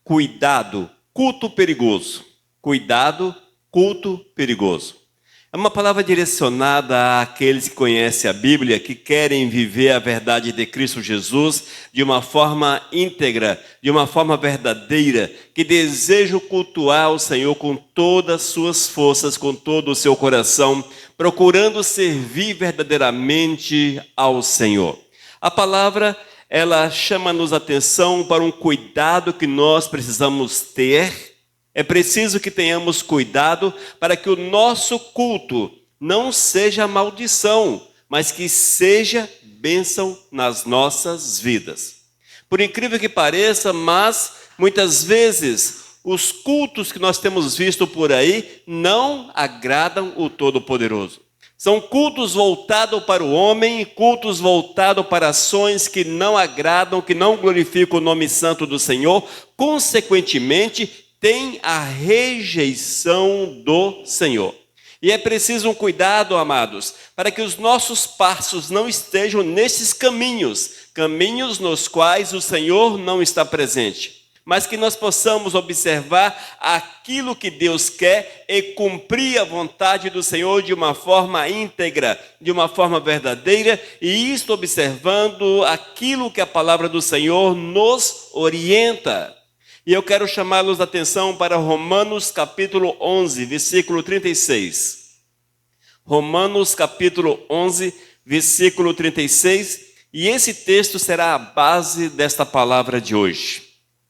cuidado, culto perigoso. Cuidado, culto perigoso. É uma palavra direcionada àqueles que conhecem a Bíblia, que querem viver a verdade de Cristo Jesus de uma forma íntegra, de uma forma verdadeira, que desejam cultuar o Senhor com todas as suas forças, com todo o seu coração, procurando servir verdadeiramente ao Senhor. A palavra, ela chama-nos atenção para um cuidado que nós precisamos ter. É preciso que tenhamos cuidado para que o nosso culto não seja maldição, mas que seja bênção nas nossas vidas. Por incrível que pareça, mas muitas vezes os cultos que nós temos visto por aí não agradam o Todo-Poderoso. São cultos voltados para o homem, cultos voltados para ações que não agradam, que não glorificam o nome santo do Senhor. Consequentemente, tem a rejeição do Senhor. E é preciso um cuidado, amados, para que os nossos passos não estejam nesses caminhos nos quais o Senhor não está presente, mas que nós possamos observar aquilo que Deus quer e cumprir a vontade do Senhor de uma forma íntegra, de uma forma verdadeira, e isto observando aquilo que a palavra do Senhor nos orienta. E eu quero chamá-los a atenção para Romanos capítulo 11, versículo 36. Romanos capítulo 11, versículo 36. E esse texto será a base desta palavra de hoje.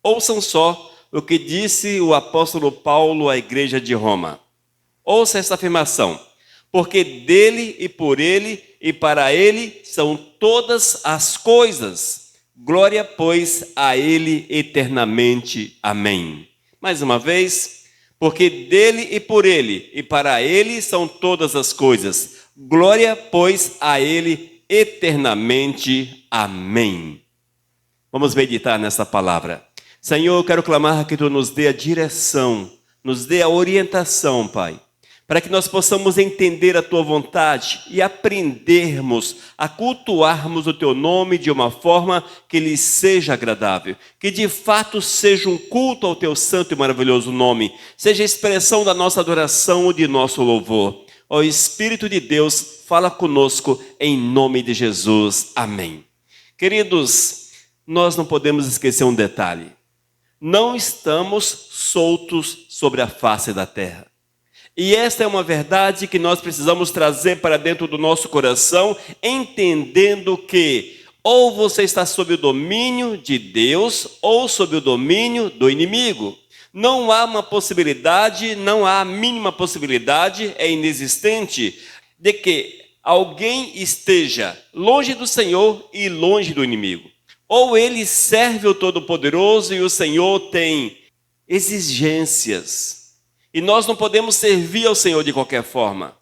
Ouçam só o que disse o apóstolo Paulo à igreja de Roma. Ouça esta afirmação. Porque dele e por ele e para ele são todas as coisas. Glória, pois, a Ele eternamente. Amém. Mais uma vez, porque dele e por Ele e para Ele são todas as coisas. Glória, pois, a Ele eternamente. Amém. Vamos meditar nessa palavra. Senhor, eu quero clamar que Tu nos dê a direção, nos dê a orientação, Pai, para que nós possamos entender a Tua vontade e aprendermos a cultuarmos o Teu nome de uma forma que lhe seja agradável. Que de fato seja um culto ao Teu santo e maravilhoso nome, seja a expressão da nossa adoração e de nosso louvor. Ó Espírito de Deus, fala conosco em nome de Jesus. Amém. Queridos, nós não podemos esquecer um detalhe. Não estamos soltos sobre a face da terra. E esta é uma verdade que nós precisamos trazer para dentro do nosso coração, entendendo que ou você está sob o domínio de Deus ou sob o domínio do inimigo. Não há uma possibilidade, não há a mínima possibilidade, é inexistente, de que alguém esteja longe do Senhor e longe do inimigo. Ou ele serve o Todo-Poderoso e o Senhor tem exigências. E nós não podemos servir ao Senhor de qualquer forma.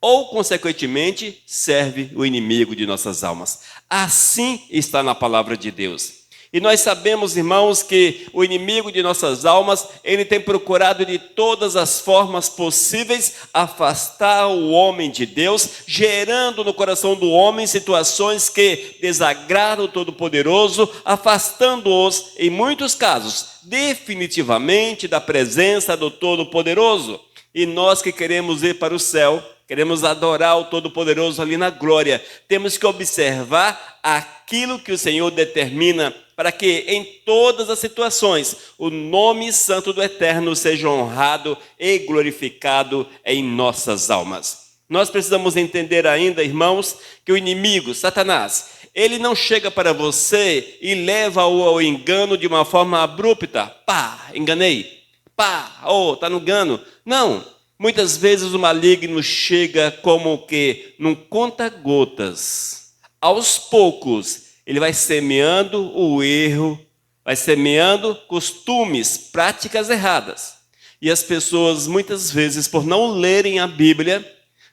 Ou, consequentemente, serve o inimigo de nossas almas. Assim está na palavra de Deus. E nós sabemos, irmãos, que o inimigo de nossas almas, ele tem procurado de todas as formas possíveis afastar o homem de Deus, gerando no coração do homem situações que desagradam o Todo-Poderoso, afastando-os, em muitos casos, definitivamente da presença do Todo-Poderoso. E nós que queremos ir para o céu, queremos adorar o Todo-Poderoso ali na glória, temos que observar aquilo que o Senhor determina para que em todas as situações o nome santo do Eterno seja honrado e glorificado em nossas almas. Nós precisamos entender ainda, irmãos, que o inimigo, Satanás, ele não chega para você e leva-o ao engano de uma forma abrupta. Pá, enganei. Pá, tá no engano. Não. Muitas vezes o maligno chega como que num conta-gotas. Aos poucos, ele vai semeando o erro, vai semeando costumes, práticas erradas. E as pessoas, muitas vezes, por não lerem a Bíblia,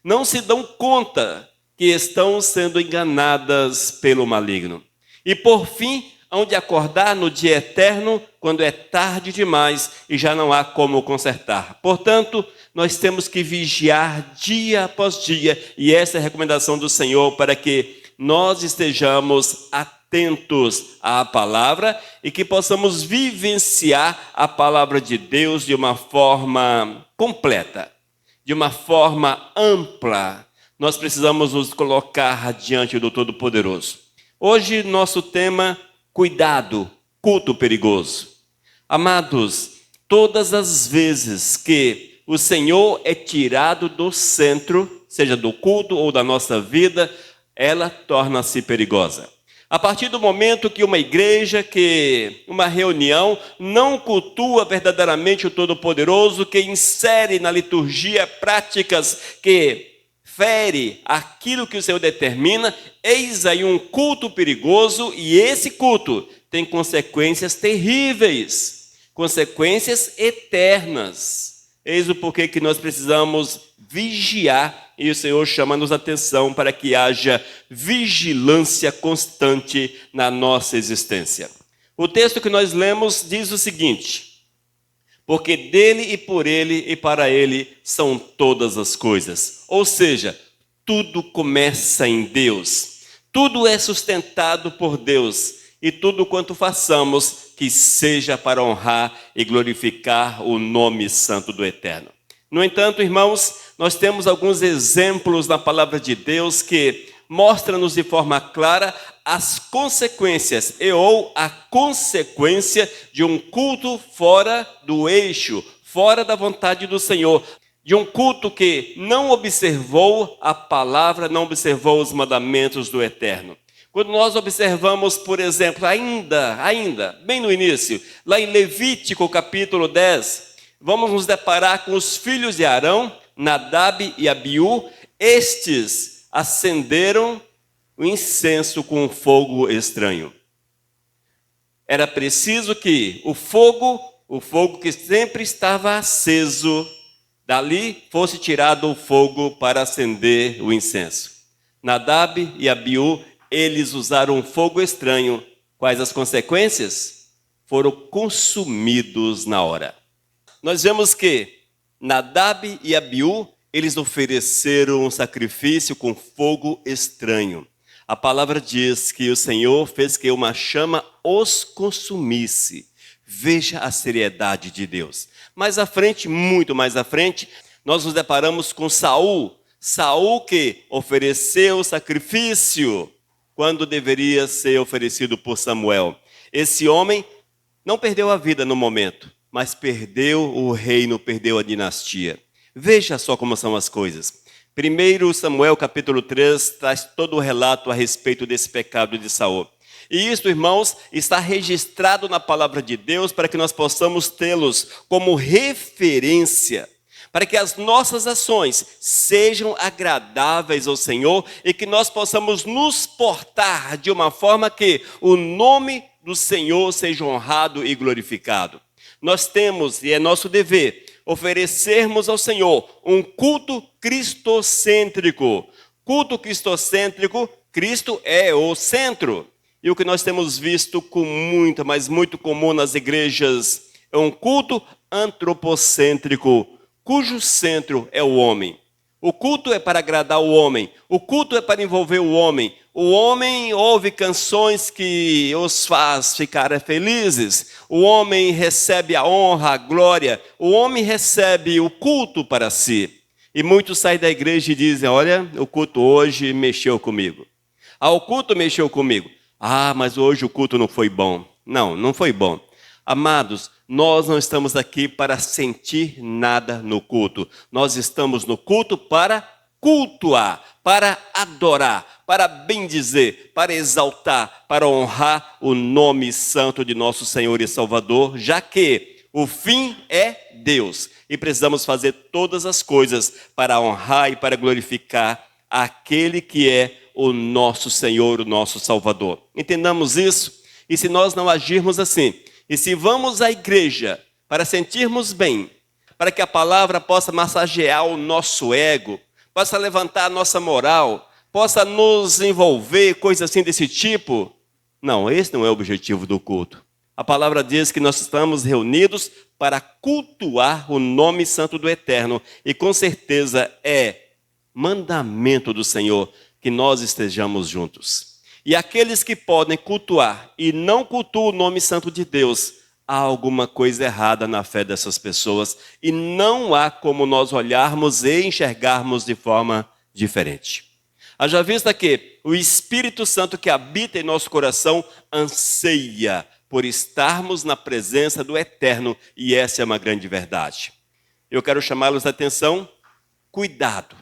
não se dão conta que estão sendo enganadas pelo maligno. E por fim, hão de acordar no dia eterno, quando é tarde demais e já não há como consertar. Portanto, nós temos que vigiar dia após dia, e essa é a recomendação do Senhor para que nós estejamos atentos atentos à palavra e que possamos vivenciar a palavra de Deus de uma forma completa, de uma forma ampla. Nós precisamos nos colocar diante do Todo-Poderoso. Hoje, nosso tema, cuidado, culto perigoso. Amados, todas as vezes que o Senhor é tirado do centro, seja do culto ou da nossa vida, ela torna-se perigosa. A partir do momento que uma igreja, que uma reunião não cultua verdadeiramente o Todo-Poderoso, que insere na liturgia práticas que fere aquilo que o Senhor determina, eis aí um culto perigoso, e esse culto tem consequências terríveis, consequências eternas. Eis o porquê que nós precisamos vigiar, e o Senhor chama-nos a atenção para que haja vigilância constante na nossa existência. O texto que nós lemos diz o seguinte: porque dele e por ele e para ele são todas as coisas. Ou seja, tudo começa em Deus, tudo é sustentado por Deus, e tudo quanto façamos que seja para honrar e glorificar o nome santo do Eterno. No entanto, irmãos, nós temos alguns exemplos na palavra de Deus que mostram-nos de forma clara as consequências ou a consequência de um culto fora do eixo, fora da vontade do Senhor, de um culto que não observou a palavra, não observou os mandamentos do Eterno. Quando nós observamos, por exemplo, ainda, bem no início, lá em Levítico capítulo 10, vamos nos deparar com os filhos de Arão, Nadab e Abiú. Estes acenderam o incenso com um fogo estranho. Era preciso que o fogo que sempre estava aceso, dali fosse tirado o fogo para acender o incenso. Nadab e Abiú, eles usaram um fogo estranho. Quais as consequências? Foram consumidos na hora. Nós vemos que Nadab e Abiú, eles ofereceram um sacrifício com fogo estranho. A palavra diz que o Senhor fez que uma chama os consumisse. Veja a seriedade de Deus. Mais à frente, muito mais à frente, nós nos deparamos com Saul. Saul que ofereceu o sacrifício quando deveria ser oferecido por Samuel. Esse homem não perdeu a vida no momento, mas perdeu o reino, perdeu a dinastia. Veja só como são as coisas. 1 Samuel capítulo 3 traz todo o relato a respeito desse pecado de Saul. E isso, irmãos, está registrado na palavra de Deus para que nós possamos tê-los como referência, para que as nossas ações sejam agradáveis ao Senhor e que nós possamos nos portar de uma forma que o nome do Senhor seja honrado e glorificado. Nós temos, e é nosso dever, oferecermos ao Senhor um culto cristocêntrico. Culto cristocêntrico, Cristo é o centro. E o que nós temos visto com muito comum nas igrejas é um culto antropocêntrico, cujo centro é o homem. O culto é para agradar o homem, o culto é para envolver o homem. O homem ouve canções que os faz ficar felizes, o homem recebe a honra, a glória, o homem recebe o culto para si. E muitos saem da igreja e dizem: olha, o culto hoje mexeu comigo. O culto mexeu comigo. Mas hoje o culto não foi bom. Não foi bom. Amados, nós não estamos aqui para sentir nada no culto. Nós estamos no culto para cultuar, para adorar, para bendizer, para exaltar, para honrar o nome santo de nosso Senhor e Salvador, já que o fim é Deus. E precisamos fazer todas as coisas para honrar e para glorificar aquele que é o nosso Senhor, o nosso Salvador. Entendamos isso? E se nós não agirmos assim, e se vamos à igreja para sentirmos bem, para que a palavra possa massagear o nosso ego, possa levantar a nossa moral, possa nos envolver, coisas assim desse tipo, não, esse não é o objetivo do culto. A palavra diz que nós estamos reunidos para cultuar o nome santo do Eterno, e com certeza é mandamento do Senhor que nós estejamos juntos. E aqueles que podem cultuar e não cultuam o nome santo de Deus, há alguma coisa errada na fé dessas pessoas e não há como nós olharmos e enxergarmos de forma diferente. Haja vista que o Espírito Santo que habita em nosso coração anseia por estarmos na presença do Eterno, e essa é uma grande verdade. Eu quero chamá-los a atenção, cuidado,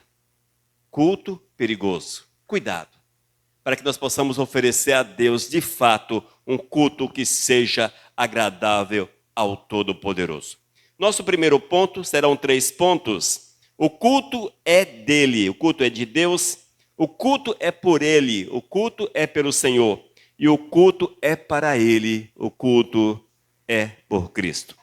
culto perigoso, cuidado, para que nós possamos oferecer a Deus, de fato, um culto que seja agradável ao Todo-Poderoso. Nosso primeiro ponto serão 3 pontos. O culto é dele, o culto é de Deus, o culto é por ele, o culto é pelo Senhor, e o culto é para ele, o culto é por Cristo.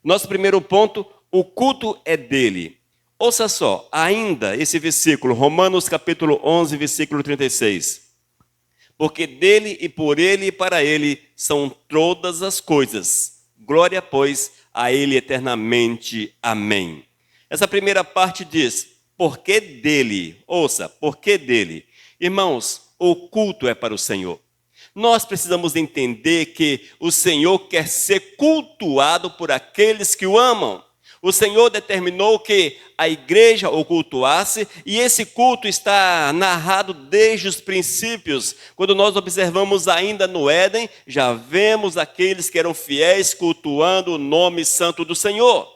Nosso primeiro ponto, o culto é dele. Ouça só, ainda esse versículo, Romanos capítulo 11, versículo 36. Porque dele e por ele e para ele são todas as coisas. Glória, pois, a ele eternamente. Amém. Essa primeira parte diz, porque dele, ouça, porque dele. Irmãos, o culto é para o Senhor. Nós precisamos entender que o Senhor quer ser cultuado por aqueles que o amam. O Senhor determinou que a igreja o cultuasse, e esse culto está narrado desde os princípios. Quando nós observamos ainda no Éden, já vemos aqueles que eram fiéis cultuando o nome santo do Senhor.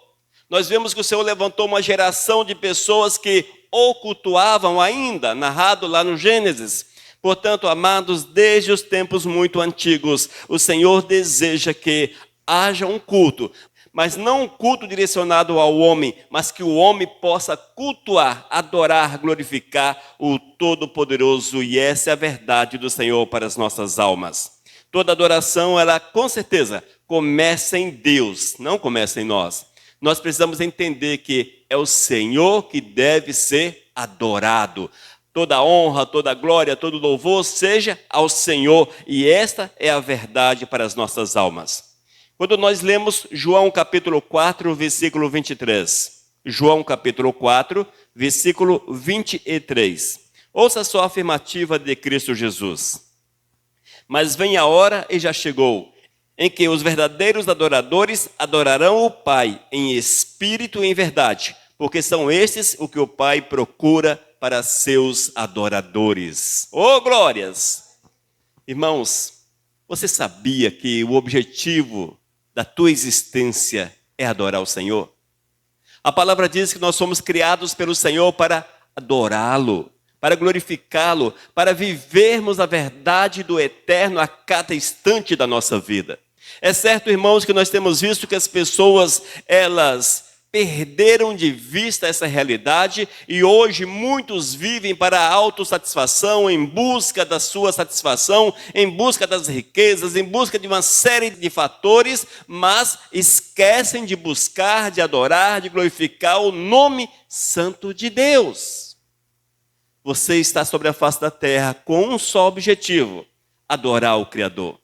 Nós vemos que o Senhor levantou uma geração de pessoas que o cultuavam ainda, narrado lá no Gênesis. Portanto, amados, desde os tempos muito antigos, o Senhor deseja que haja um culto, mas não um culto direcionado ao homem, mas que o homem possa cultuar, adorar, glorificar o Todo-Poderoso, e essa é a verdade do Senhor para as nossas almas. Toda adoração, ela com certeza começa em Deus, não começa em nós. Nós precisamos entender que é o Senhor que deve ser adorado. Toda honra, toda glória, todo louvor seja ao Senhor, e esta é a verdade para as nossas almas. Quando nós lemos João capítulo 4, versículo 23. João capítulo 4, versículo 23. Ouça só a afirmativa de Cristo Jesus. Mas vem a hora, e já chegou, em que os verdadeiros adoradores adorarão o Pai em espírito e em verdade, porque são estes o que o Pai procura para seus adoradores. Oh, glórias! Irmãos, você sabia que o objetivo da tua existência é adorar o Senhor? A palavra diz que nós somos criados pelo Senhor para adorá-lo, para glorificá-lo, para vivermos a verdade do eterno a cada instante da nossa vida. É certo, irmãos, que nós temos visto que as pessoas, elas perderam de vista essa realidade, e hoje muitos vivem para a autossatisfação, em busca da sua satisfação, em busca das riquezas, em busca de uma série de fatores, mas esquecem de buscar, de adorar, de glorificar o nome santo de Deus. Você está sobre a face da terra com um só objetivo: adorar o Criador.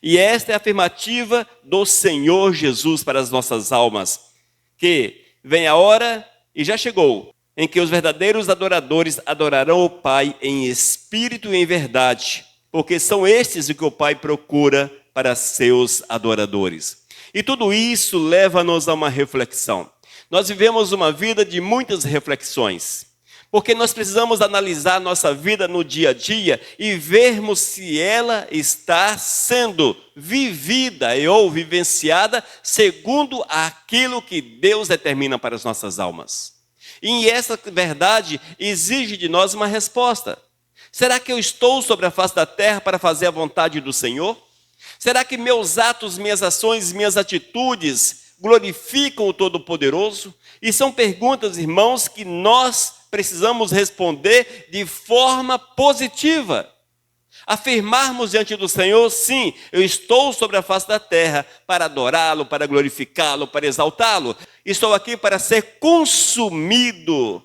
E esta é a afirmativa do Senhor Jesus para as nossas almas, que vem a hora, e já chegou, em que os verdadeiros adoradores adorarão o Pai em espírito e em verdade, porque são estes o que o Pai procura para seus adoradores. E tudo isso leva-nos a uma reflexão. Nós vivemos uma vida de muitas reflexões, porque nós precisamos analisar nossa vida no dia a dia e vermos se ela está sendo vivida ou vivenciada segundo aquilo que Deus determina para as nossas almas. E essa verdade exige de nós uma resposta. Será que eu estou sobre a face da terra para fazer a vontade do Senhor? Será que meus atos, minhas ações, minhas atitudes glorificam o Todo-Poderoso? E são perguntas, irmãos, que nós precisamos responder de forma positiva. Afirmarmos diante do Senhor: sim, eu estou sobre a face da terra para adorá-lo, para glorificá-lo, para exaltá-lo. Estou aqui para ser consumido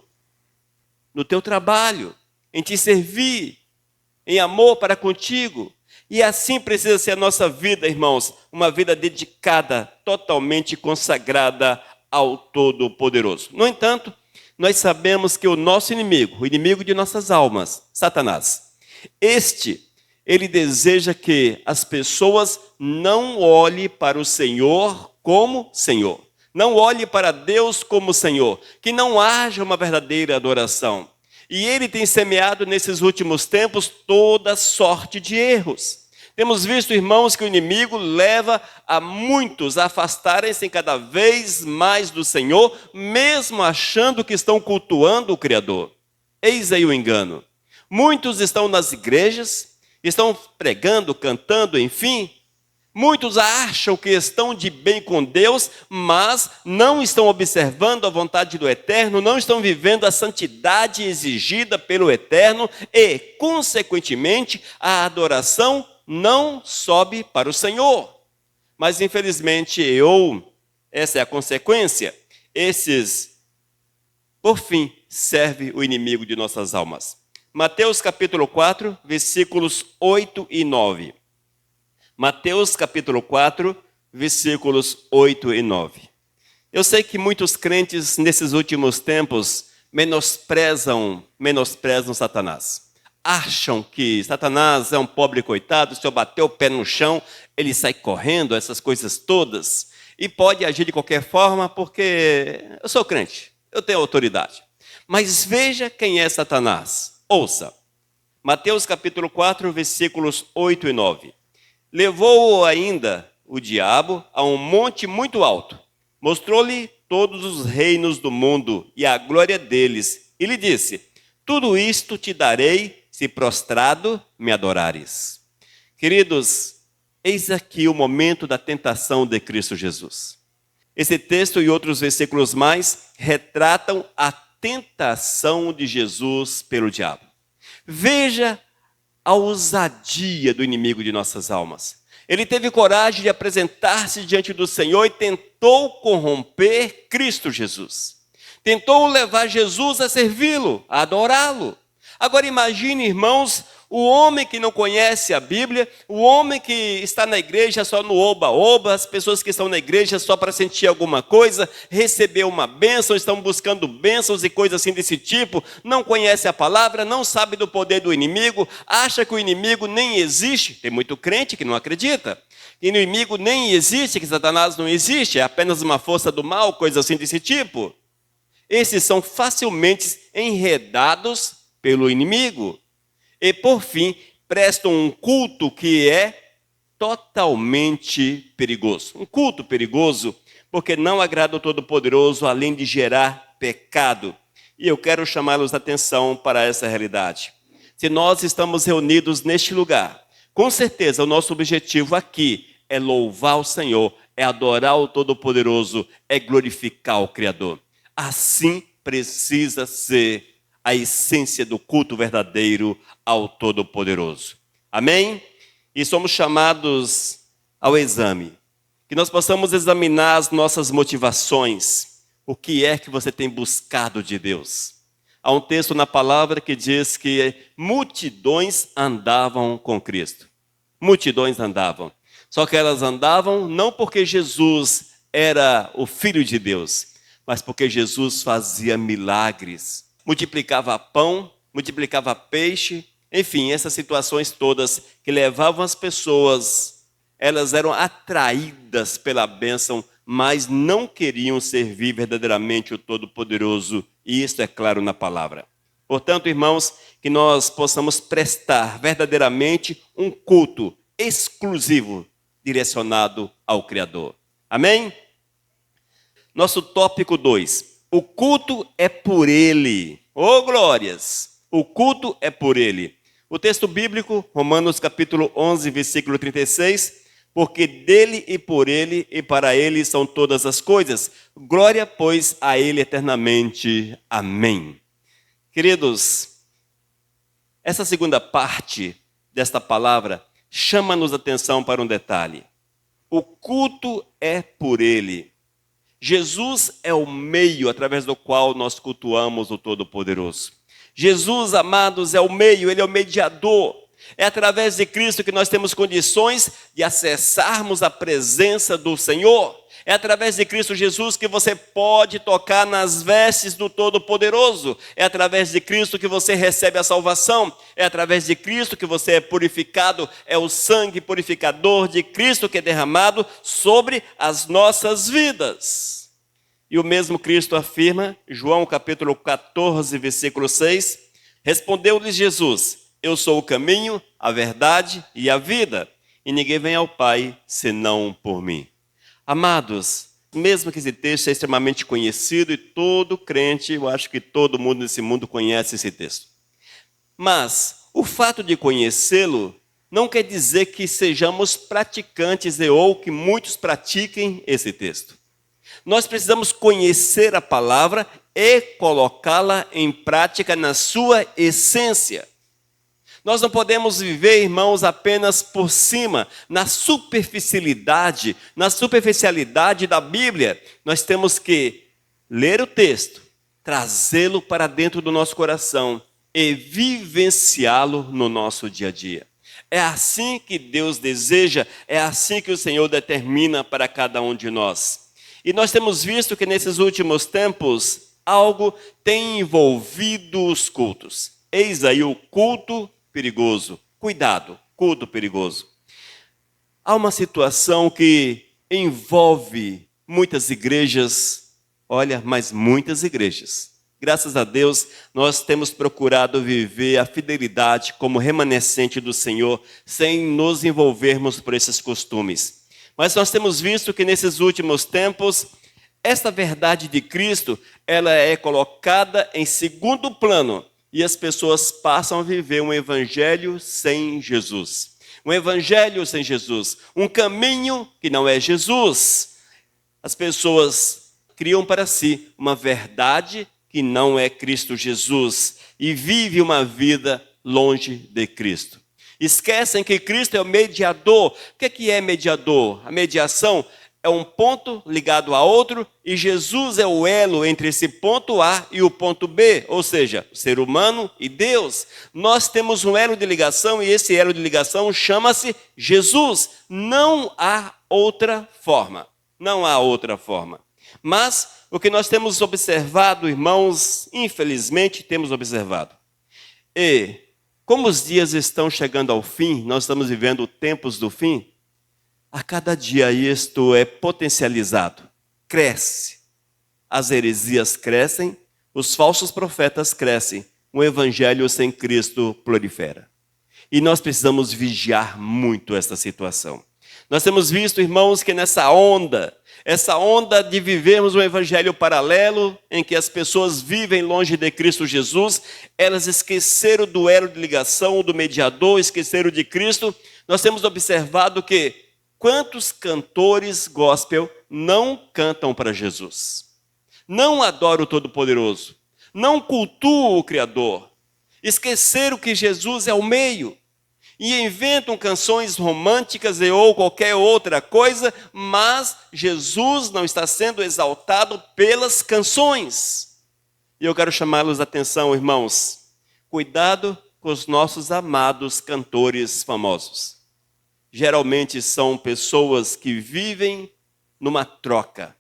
no teu trabalho, em te servir, em amor para contigo. E assim precisa ser a nossa vida, irmãos, uma vida dedicada, totalmente consagrada ao Todo-Poderoso. No entanto, nós sabemos que o nosso inimigo, o inimigo de nossas almas, Satanás, este Ele deseja que as pessoas não olhem para o Senhor como Senhor. Não olhem para Deus como Senhor. Que não haja uma verdadeira adoração. E ele tem semeado nesses últimos tempos toda sorte de erros. Temos visto, irmãos, que o inimigo leva a muitos a afastarem-se cada vez mais do Senhor, mesmo achando que estão cultuando o Criador. Eis aí o engano. Muitos estão nas igrejas, estão pregando, cantando, enfim. Muitos acham que estão de bem com Deus, mas não estão observando a vontade do Eterno, não estão vivendo a santidade exigida pelo Eterno e, consequentemente, a adoração não sobe para o Senhor. Mas, infelizmente, essa é a consequência, por fim, serve o inimigo de nossas almas. Mateus capítulo 4, versículos 8 e 9. Mateus capítulo 4, versículos 8 e 9. Eu sei que muitos crentes nesses últimos tempos menosprezam Satanás. Acham que Satanás é um pobre coitado, se eu bater o pé no chão, ele sai correndo, essas coisas todas. E pode agir de qualquer forma porque eu sou crente, eu tenho autoridade. Mas veja quem é Satanás. Ouça. Mateus capítulo 4, versículos 8 e 9. Levou-o ainda o diabo a um monte muito alto, mostrou-lhe todos os reinos do mundo e a glória deles, e lhe disse: tudo isto te darei, se prostrado me adorares. Queridos, eis aqui o momento da tentação de Cristo Jesus. Esse texto e outros versículos mais retratam a tentação de Jesus pelo diabo. Veja a ousadia do inimigo de nossas almas. Ele teve coragem de apresentar-se diante do Senhor e tentou corromper Cristo Jesus. Tentou levar Jesus a servi-lo, a adorá-lo. Agora imagine, irmãos, o homem que não conhece a Bíblia, o homem que está na igreja só no oba-oba, as pessoas que estão na igreja só para sentir alguma coisa, receber uma bênção, estão buscando bênçãos e coisas assim desse tipo, não conhece a palavra, não sabe do poder do inimigo, acha que o inimigo nem existe. Tem muito crente que não acredita. Que o inimigo nem existe, que Satanás não existe, é apenas uma força do mal, coisa assim desse tipo. Esses são facilmente enredados pelo inimigo. E, por fim, prestam um culto que é totalmente perigoso. Um culto perigoso porque não agrada ao Todo-Poderoso, além de gerar pecado. E eu quero chamá-los a atenção para essa realidade. Se nós estamos reunidos neste lugar, com certeza o nosso objetivo aqui é louvar o Senhor, é adorar o Todo-Poderoso, é glorificar o Criador. Assim precisa ser a essência do culto verdadeiro ao Todo-Poderoso. Amém? E somos chamados ao exame. Que nós possamos examinar as nossas motivações. O que é que você tem buscado de Deus? Há um texto na palavra que diz que multidões andavam com Cristo. Multidões andavam. Só que elas andavam não porque Jesus era o Filho de Deus, mas porque Jesus fazia milagres. Multiplicava pão, multiplicava peixe, enfim, essas situações todas que levavam as pessoas, elas eram atraídas pela bênção, mas não queriam servir verdadeiramente o Todo-Poderoso, e isso é claro na palavra. Portanto, irmãos, que nós possamos prestar verdadeiramente um culto exclusivo, direcionado ao Criador. Amém? Nosso tópico 2. O culto é por Ele. Oh, glórias! O culto é por Ele. O texto bíblico, Romanos capítulo 11, versículo 36, porque dele e por Ele e para Ele são todas as coisas. Glória, pois, a Ele eternamente. Amém. Queridos, essa segunda parte desta palavra chama-nos a atenção para um detalhe. O culto é por Ele. Jesus é o meio através do qual nós cultuamos o Todo-Poderoso. Jesus, amados, é o meio, Ele é o mediador. É através de Cristo que nós temos condições de acessarmos a presença do Senhor. É através de Cristo Jesus que você pode tocar nas vestes do Todo-Poderoso. É através de Cristo que você recebe a salvação. É através de Cristo que você é purificado. É o sangue purificador de Cristo que é derramado sobre as nossas vidas. E o mesmo Cristo afirma, João capítulo 14, versículo 6, respondeu-lhes Jesus: eu sou o caminho, a verdade e a vida, e ninguém vem ao Pai senão por mim. Amados, mesmo que esse texto é extremamente conhecido e todo crente, eu acho que todo mundo nesse mundo conhece esse texto. Mas o fato de conhecê-lo não quer dizer que sejamos praticantes ou que muitos pratiquem esse texto. Nós precisamos conhecer a palavra e colocá-la em prática na sua essência. Nós não podemos viver, irmãos, apenas por cima, na superficialidade da Bíblia. Nós temos que ler o texto, trazê-lo para dentro do nosso coração e vivenciá-lo no nosso dia a dia. É assim que Deus deseja, é assim que o Senhor determina para cada um de nós. E nós temos visto que nesses últimos tempos, algo tem envolvido os cultos. Eis aí o culto perigoso. Cuidado, culto perigoso. Há uma situação que envolve muitas igrejas, mas muitas igrejas. Graças a Deus, nós temos procurado viver a fidelidade como remanescente do Senhor, sem nos envolvermos por esses costumes. Mas nós temos visto que nesses últimos tempos, esta verdade de Cristo, ela é colocada em segundo plano e as pessoas passam a viver um evangelho sem Jesus. Um evangelho sem Jesus, um caminho que não é Jesus. As pessoas criam para si uma verdade que não é Cristo Jesus e vivem uma vida longe de Cristo. Esquecem que Cristo é o mediador. O que é mediador? A mediação é um ponto ligado a outro e Jesus é o elo entre esse ponto A e o ponto B, ou seja, o ser humano e Deus. Nós temos um elo de ligação e esse elo de ligação chama-se Jesus. Não há outra forma. Não há outra forma. Mas o que nós temos observado, irmãos, infelizmente temos observado. E como os dias estão chegando ao fim, nós estamos vivendo tempos do fim, a cada dia isto é potencializado, cresce. As heresias crescem, os falsos profetas crescem, o evangelho sem Cristo prolifera. E nós precisamos vigiar muito essa situação. Nós temos visto, irmãos, que essa onda de vivermos um evangelho paralelo, em que as pessoas vivem longe de Cristo Jesus, elas esqueceram do elo de ligação, do mediador, esqueceram de Cristo. Nós temos observado que quantos cantores gospel não cantam para Jesus? Não adoram o Todo-Poderoso, não cultuam o Criador, esqueceram que Jesus é o meio. E inventam canções românticas ou qualquer outra coisa, mas Jesus não está sendo exaltado pelas canções. E eu quero chamá-los a atenção, irmãos. Cuidado com os nossos amados cantores famosos. Geralmente são pessoas que vivem numa troca.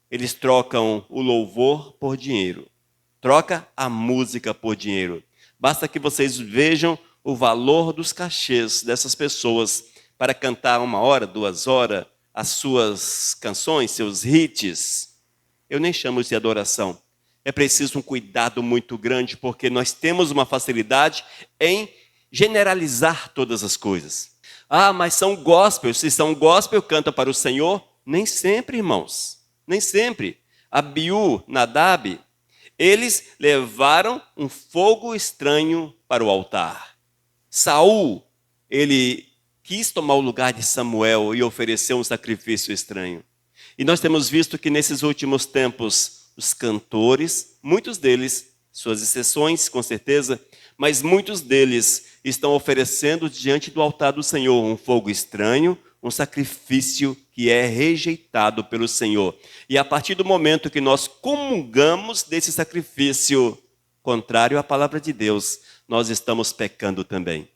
Eles trocam o louvor por dinheiro. Troca a música por dinheiro. Basta que vocês vejam o valor dos cachês dessas pessoas para cantar 1 hora, 2 horas, as suas canções, seus hits. Eu nem chamo isso de adoração. É preciso um cuidado muito grande, porque nós temos uma facilidade em generalizar todas as coisas. Mas são gospel. Se são gospel, canta para o Senhor? Nem sempre, irmãos. Nem sempre. Abiú, Nadab, eles levaram um fogo estranho para o altar. Saul, ele quis tomar o lugar de Samuel e ofereceu um sacrifício estranho. E nós temos visto que nesses últimos tempos, os cantores, muitos deles, suas exceções com certeza, mas muitos deles estão oferecendo diante do altar do Senhor um fogo estranho, um sacrifício que é rejeitado pelo Senhor. E a partir do momento que nós comungamos desse sacrifício contrário à palavra de Deus, nós estamos pecando também.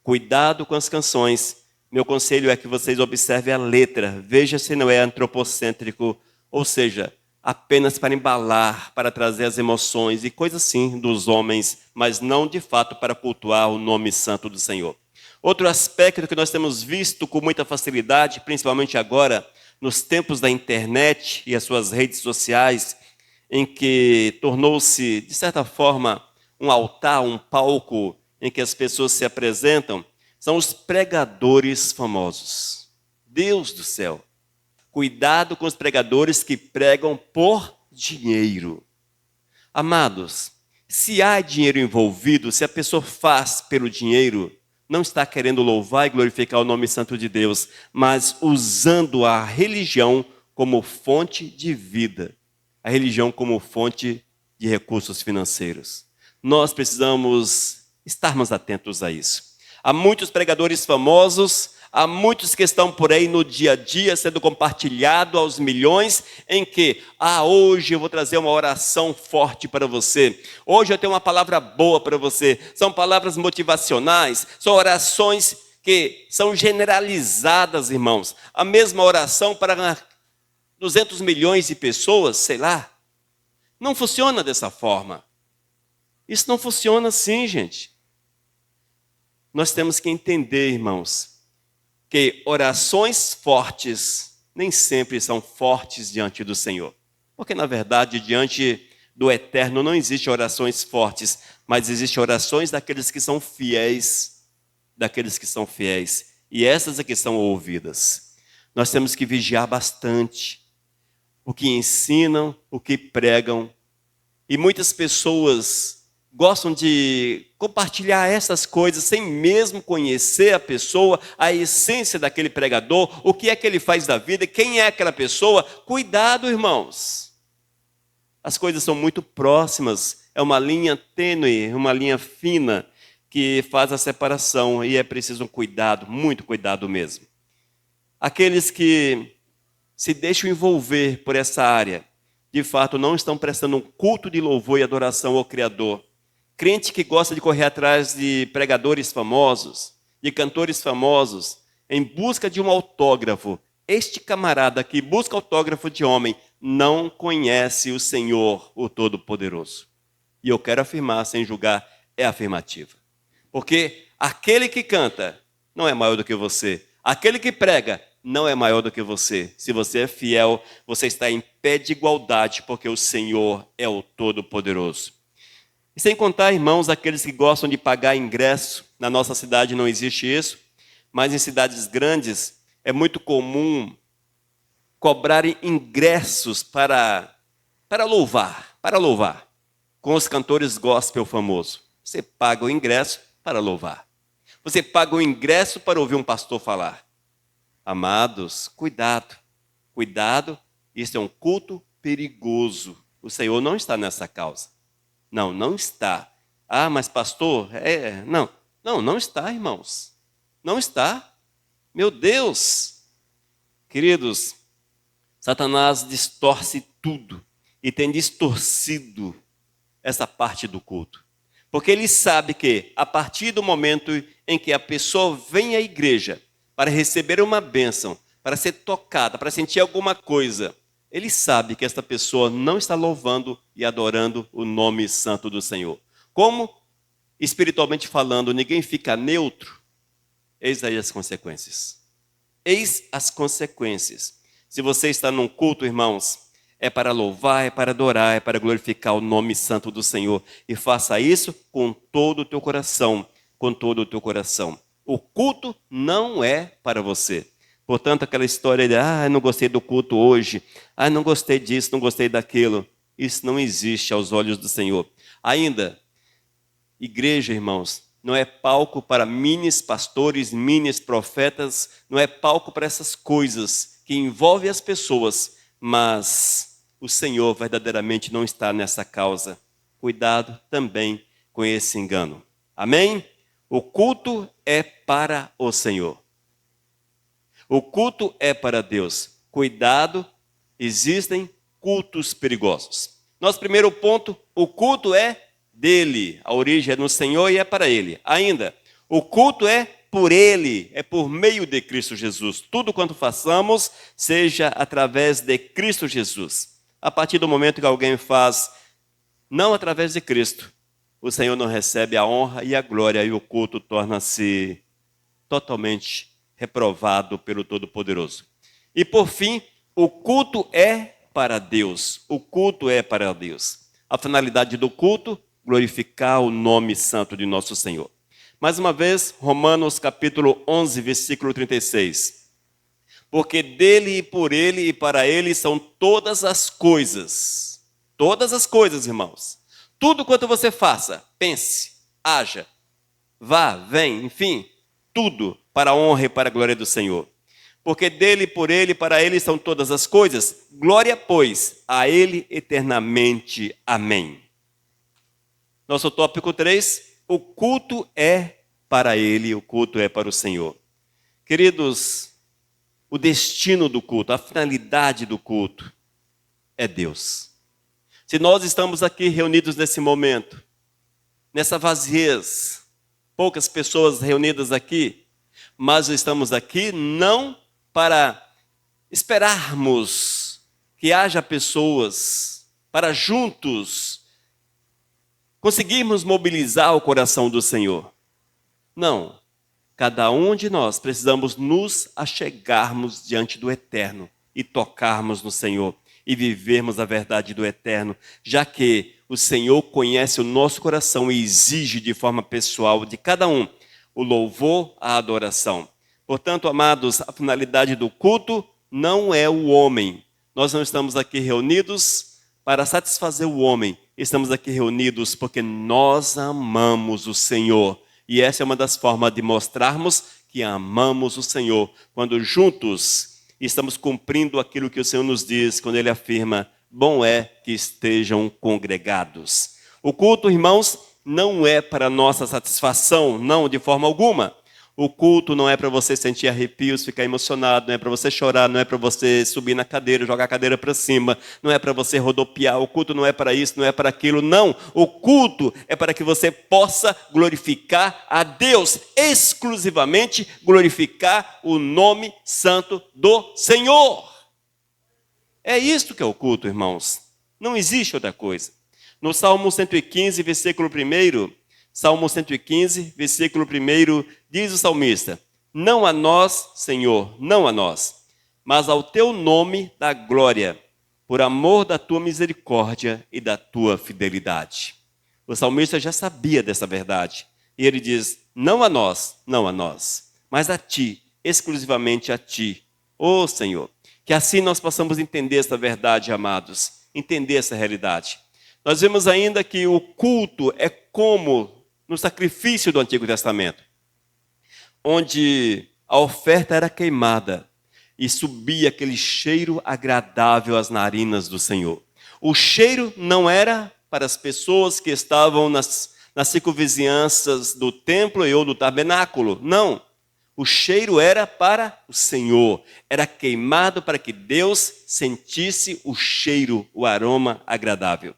Cuidado com as canções, Meu conselho é que vocês observem a letra, veja se não é antropocêntrico, ou seja, apenas para embalar, para trazer as emoções e coisas assim dos homens, mas não de fato para cultuar o nome santo do Senhor. Outro aspecto que nós temos visto com muita facilidade, principalmente agora, nos tempos da internet e as suas redes sociais, em que tornou-se, de certa forma, um altar, um palco em que as pessoas se apresentam, são os pregadores famosos. Deus do céu, cuidado com os pregadores que pregam por dinheiro. Amados, se há dinheiro envolvido, se a pessoa faz pelo dinheiro, não está querendo louvar e glorificar o nome santo de Deus, mas usando a religião como fonte de vida, a religião como fonte de recursos financeiros. Nós precisamos estarmos atentos a isso. Há muitos pregadores famosos, há muitos que estão por aí no dia a dia sendo compartilhado aos milhões, em que, hoje eu vou trazer uma oração forte para você, hoje eu tenho uma palavra boa para você, são palavras motivacionais, são orações que são generalizadas, irmãos, a mesma oração para 200 milhões de pessoas, sei lá, não funciona dessa forma, isso não funciona assim, gente. Nós temos que entender, irmãos, que orações fortes nem sempre são fortes diante do Senhor. Porque, na verdade, diante do Eterno não existem orações fortes, mas existem orações daqueles que são fiéis, E essas aqui são ouvidas. Nós temos que vigiar bastante o que ensinam, o que pregam. E muitas pessoas gostam de compartilhar essas coisas sem mesmo conhecer a pessoa, a essência daquele pregador, o que é que ele faz da vida, quem é aquela pessoa. Cuidado, irmãos. As coisas são muito próximas, é uma linha tênue, uma linha fina que faz a separação e é preciso um cuidado, muito cuidado mesmo. Aqueles que se deixam envolver por essa área, de fato não estão prestando um culto de louvor e adoração ao Criador. Crente que gosta de correr atrás de pregadores famosos, de cantores famosos, em busca de um autógrafo. Este camarada que busca autógrafo de homem não conhece o Senhor, o Todo-Poderoso. E eu quero afirmar, sem julgar, é afirmativa. Porque aquele que canta não é maior do que você. Aquele que prega não é maior do que você. Se você é fiel, você está em pé de igualdade, porque o Senhor é o Todo-Poderoso. E sem contar, irmãos, aqueles que gostam de pagar ingresso. Na nossa cidade não existe isso, mas em cidades grandes é muito comum cobrarem ingressos para louvar, com os cantores gospel famosos. Você paga o ingresso para louvar. Você paga o ingresso para ouvir um pastor falar. Amados, cuidado, isso é um culto perigoso. O Senhor não está nessa causa. Não está. Mas pastor, não está, irmãos. Não está. Meu Deus. Queridos, Satanás distorce tudo e tem distorcido essa parte do culto. Porque ele sabe que a partir do momento em que a pessoa vem à igreja para receber uma bênção, para ser tocada, para sentir alguma coisa, ele sabe que esta pessoa não está louvando e adorando o nome santo do Senhor. Como, espiritualmente falando, ninguém fica neutro, eis aí as consequências. Eis as consequências. Se você está num culto, irmãos, é para louvar, é para adorar, é para glorificar o nome santo do Senhor. E faça isso com todo o teu coração, com todo o teu coração. O culto não é para você. Portanto, aquela história de, não gostei do culto hoje, não gostei disso, não gostei daquilo. Isso não existe aos olhos do Senhor. Ainda, igreja, irmãos, não é palco para minis pastores, minis profetas, não é palco para essas coisas que envolvem as pessoas, mas o Senhor verdadeiramente não está nessa causa. Cuidado também com esse engano. Amém? O culto é para o Senhor. O culto é para Deus. Cuidado, existem cultos perigosos. Nosso primeiro ponto, o culto é dele. A origem é no Senhor e é para ele. Ainda, o culto é por Ele, é por meio de Cristo Jesus. Tudo quanto façamos, seja através de Cristo Jesus. A partir do momento que alguém faz não através de Cristo, o Senhor não recebe a honra e a glória e o culto torna-se totalmente reprovado pelo Todo-Poderoso. E por fim, o culto é para Deus. O culto é para Deus. A finalidade do culto, glorificar o nome santo de nosso Senhor. Mais uma vez, Romanos capítulo 11, versículo 36. Porque dele e por ele e para ele são todas as coisas. Todas as coisas, irmãos. Tudo quanto você faça, pense, haja, vá, vem, enfim, tudo para a honra e para a glória do Senhor. Porque dele, por ele, para ele são todas as coisas. Glória, pois, a ele eternamente. Amém. Nosso tópico 3, o culto é para ele, o culto é para o Senhor. Queridos, o destino do culto, a finalidade do culto é Deus. Se nós estamos aqui reunidos nesse momento, nessa vaziez, poucas pessoas reunidas aqui, mas estamos aqui não para esperarmos que haja pessoas, para juntos conseguirmos mobilizar o coração do Senhor. Não, cada um de nós precisamos nos achegarmos diante do Eterno e tocarmos no Senhor e vivermos a verdade do Eterno, já que o Senhor conhece o nosso coração e exige de forma pessoal de cada um o louvor, a adoração. Portanto, amados, a finalidade do culto não é o homem. Nós não estamos aqui reunidos para satisfazer o homem. Estamos aqui reunidos porque nós amamos o Senhor. E essa é uma das formas de mostrarmos que amamos o Senhor. Quando juntos estamos cumprindo aquilo que o Senhor nos diz, quando Ele afirma, bom é que estejam congregados. O culto, irmãos, não é para nossa satisfação, não, de forma alguma. O culto não é para você sentir arrepios, ficar emocionado, não é para você chorar, não é para você subir na cadeira, jogar a cadeira para cima, não é para você rodopiar, o culto não é para isso, não é para aquilo, não. O culto é para que você possa glorificar a Deus, exclusivamente glorificar o nome santo do Senhor. É isto que é o culto, irmãos. Não existe outra coisa. No Salmo 115, versículo 1, Salmo 115, versículo 1, diz o salmista, não a nós, Senhor, não a nós, mas ao teu nome dá glória, por amor da tua misericórdia e da tua fidelidade. O salmista já sabia dessa verdade. E ele diz, não a nós, não a nós, mas a ti, exclusivamente a ti, ó Senhor. Que assim nós possamos entender essa verdade, amados, entender essa realidade. Nós vemos ainda que o culto é como no sacrifício do Antigo Testamento, onde a oferta era queimada e subia aquele cheiro agradável às narinas do Senhor. O cheiro não era para as pessoas que estavam nas circunvizinhanças do templo ou do tabernáculo, não. O cheiro era para o Senhor, era queimado para que Deus sentisse o cheiro, o aroma agradável.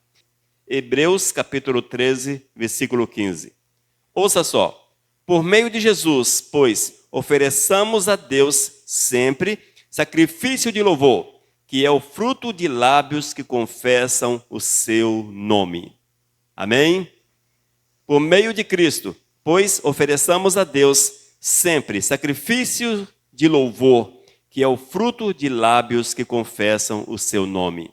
Hebreus capítulo 13, versículo 15. Ouça só, por meio de Jesus, pois, ofereçamos a Deus sempre sacrifício de louvor, que é o fruto de lábios que confessam o seu nome. Amém? Por meio de Cristo, pois, ofereçamos a Deus sempre sacrifício de louvor, que é o fruto de lábios que confessam o seu nome.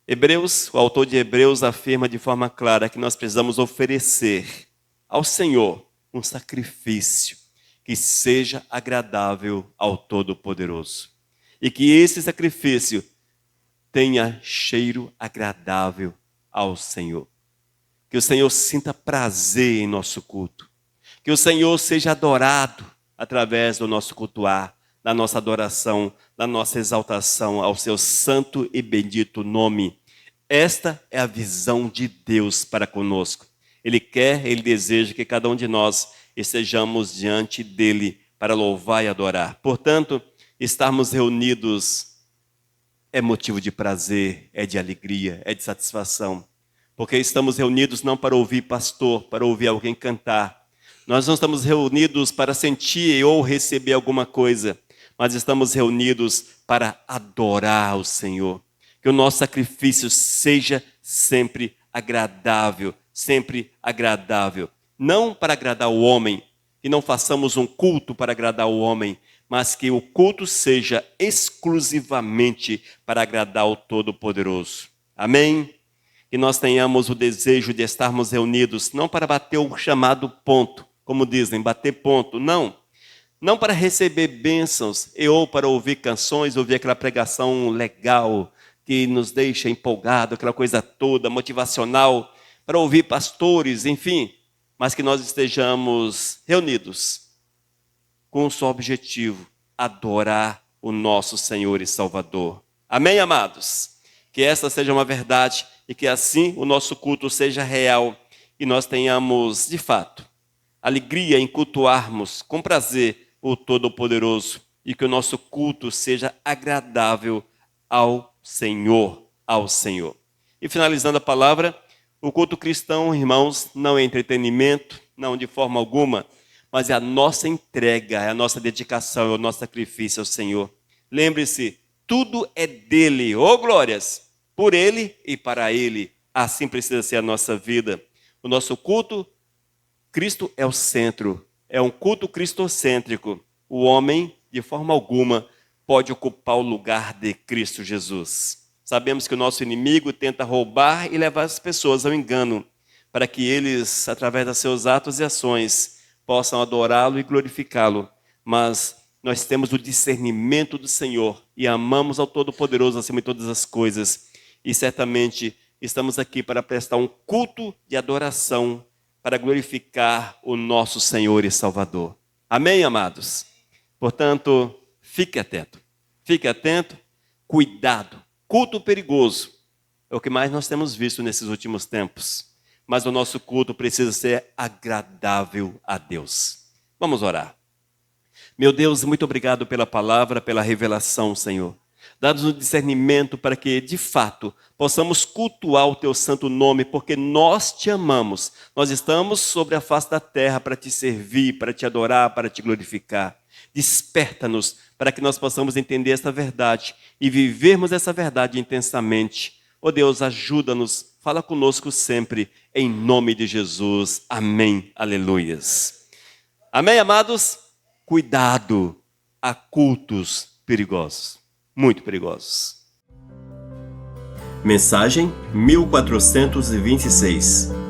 Hebreus, o autor de Hebreus afirma de forma clara que nós precisamos oferecer ao Senhor um sacrifício que seja agradável ao Todo-Poderoso. E que esse sacrifício tenha cheiro agradável ao Senhor. Que o Senhor sinta prazer em nosso culto. Que o Senhor seja adorado através do nosso cultuar, da nossa adoração, da nossa exaltação ao seu santo e bendito nome. Esta é a visão de Deus para conosco. Ele quer, Ele deseja que cada um de nós estejamos diante dEle para louvar e adorar. Portanto, estarmos reunidos é motivo de prazer, é de alegria, é de satisfação. Porque estamos reunidos não para ouvir pastor, para ouvir alguém cantar, Nós não estamos reunidos para sentir ou receber alguma coisa, mas estamos reunidos para adorar o Senhor. Que o nosso sacrifício seja sempre agradável, sempre agradável. Não para agradar o homem, que não façamos um culto para agradar o homem, mas que o culto seja exclusivamente para agradar o Todo-Poderoso. Amém? Que nós tenhamos o desejo de estarmos reunidos, não para bater o chamado ponto, como dizem, bater ponto, não. Não para receber bênçãos ou para ouvir canções, ouvir aquela pregação legal que nos deixa empolgado, aquela coisa toda, motivacional, para ouvir pastores, enfim, mas que nós estejamos reunidos com um só objetivo: adorar o nosso Senhor e Salvador. Amém, amados? Que essa seja uma verdade e que assim o nosso culto seja real e nós tenhamos, de fato, alegria em cultuarmos com prazer o Todo-Poderoso e que o nosso culto seja agradável ao Senhor, ao Senhor. E finalizando a palavra, o culto cristão, irmãos, não é entretenimento, não de forma alguma, mas é a nossa entrega, é a nossa dedicação, é o nosso sacrifício ao Senhor. Lembre-se, tudo é dele, ô glórias, por ele e para ele. Assim precisa ser a nossa vida. O nosso culto, Cristo é o centro, é um culto cristocêntrico. O homem, de forma alguma, pode ocupar o lugar de Cristo Jesus. Sabemos que o nosso inimigo tenta roubar e levar as pessoas ao engano, para que eles, através dos seus atos e ações, possam adorá-lo e glorificá-lo. Mas nós temos o discernimento do Senhor e amamos ao Todo-Poderoso acima de todas as coisas. E certamente estamos aqui para prestar um culto de adoração, para glorificar o nosso Senhor e Salvador. Amém, amados? Portanto, fique atento, cuidado. Culto perigoso é o que mais nós temos visto nesses últimos tempos. Mas o nosso culto precisa ser agradável a Deus. Vamos orar. Meu Deus, muito obrigado pela palavra, pela revelação, Senhor. Dá-nos o discernimento para que, de fato, possamos cultuar o Teu santo nome, porque nós Te amamos. Nós estamos sobre a face da terra para Te servir, para Te adorar, para Te glorificar. Desperta-nos para que nós possamos entender essa verdade e vivermos essa verdade intensamente. Ó Deus, ajuda-nos, fala conosco sempre, em nome de Jesus. Amém. Aleluias. Amém, amados? Cuidado, há cultos perigosos, muito perigosos. Mensagem 1426.